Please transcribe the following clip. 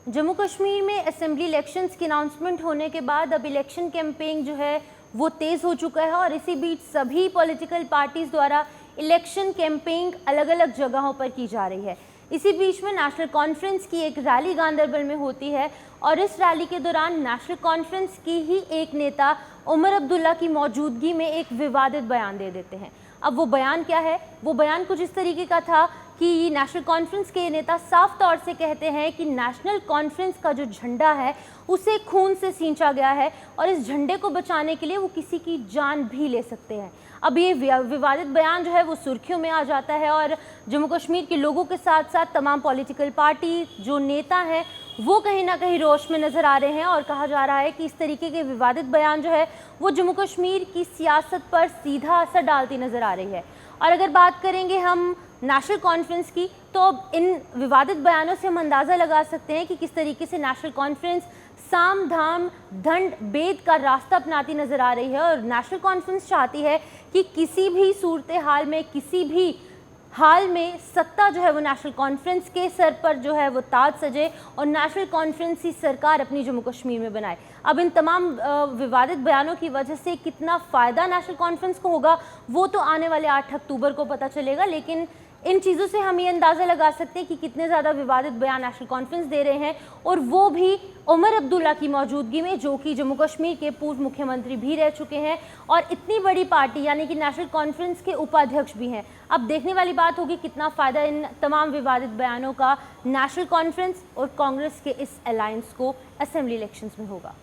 जम्मू कश्मीर में assembly elections की announcement होने के बाद अब इलेक्शन कैंपेन जो है वो तेज़ हो चुका है और इसी बीच सभी पॉलिटिकल पार्टीज़ द्वारा इलेक्शन कैंपेन अलग अलग जगहों पर की जा रही है। इसी बीच में नेशनल कॉन्फ्रेंस की एक रैली गांधरबल में होती है और इस रैली के दौरान नेशनल कॉन्फ्रेंस की ही एक नेता उमर अब्दुल्ला की मौजूदगी में एक विवादित बयान दे देते हैं। अब वो बयान क्या है? वो बयान कुछ इस तरीके का था कि नेशनल कॉन्फ्रेंस के नेता साफ तौर से कहते हैं कि नेशनल कॉन्फ्रेंस का जो झंडा है उसे खून से सींचा गया है और इस झंडे को बचाने के लिए वो किसी की जान भी ले सकते हैं। अब ये विवादित बयान जो है वो सुर्खियों में आ जाता है और जम्मू कश्मीर के लोगों के साथ साथ तमाम पॉलिटिकल पार्टी जो नेता हैं वो कहीं ना कहीं रोष में नज़र आ रहे हैं और कहा जा रहा है कि इस तरीके के विवादित बयान जो है वो जम्मू कश्मीर की सियासत पर सीधा असर डालती नज़र आ रही है। और अगर बात करेंगे हम नेशनल कॉन्फ्रेंस की, तो इन विवादित बयानों से हम अंदाज़ा लगा सकते हैं कि किस तरीके से नेशनल कॉन्फ्रेंस साम धाम दंड भेद का रास्ता अपनाती नज़र आ रही है और नेशनल कॉन्फ्रेंस चाहती है कि किसी भी सूरत हाल में, किसी भी हाल में सत्ता जो है वो नेशनल कॉन्फ्रेंस के सर पर जो है वो ताज सजे और नेशनल कॉन्फ्रेंस ही सरकार अपनी जम्मू कश्मीर में बनाए। अब इन तमाम विवादित बयानों की वजह से कितना फ़ायदा नेशनल कॉन्फ्रेंस को होगा वो तो आने वाले 8 अक्टूबर को पता चलेगा, लेकिन इन चीज़ों से हम ये अंदाज़ा लगा सकते हैं कि कितने ज़्यादा विवादित बयान नेशनल कॉन्फ्रेंस दे रहे हैं और वो भी उमर अब्दुल्ला की मौजूदगी में, जो कि जम्मू कश्मीर के पूर्व मुख्यमंत्री भी रह चुके हैं और इतनी बड़ी पार्टी यानी कि नेशनल कॉन्फ्रेंस के उपाध्यक्ष भी हैं। अब देखने वाली बात होगी कितना फ़ायदा इन तमाम विवादित बयानों का नेशनल कॉन्फ्रेंस और कांग्रेस के इस अलायंस को असेंबली इलेक्शंस में होगा।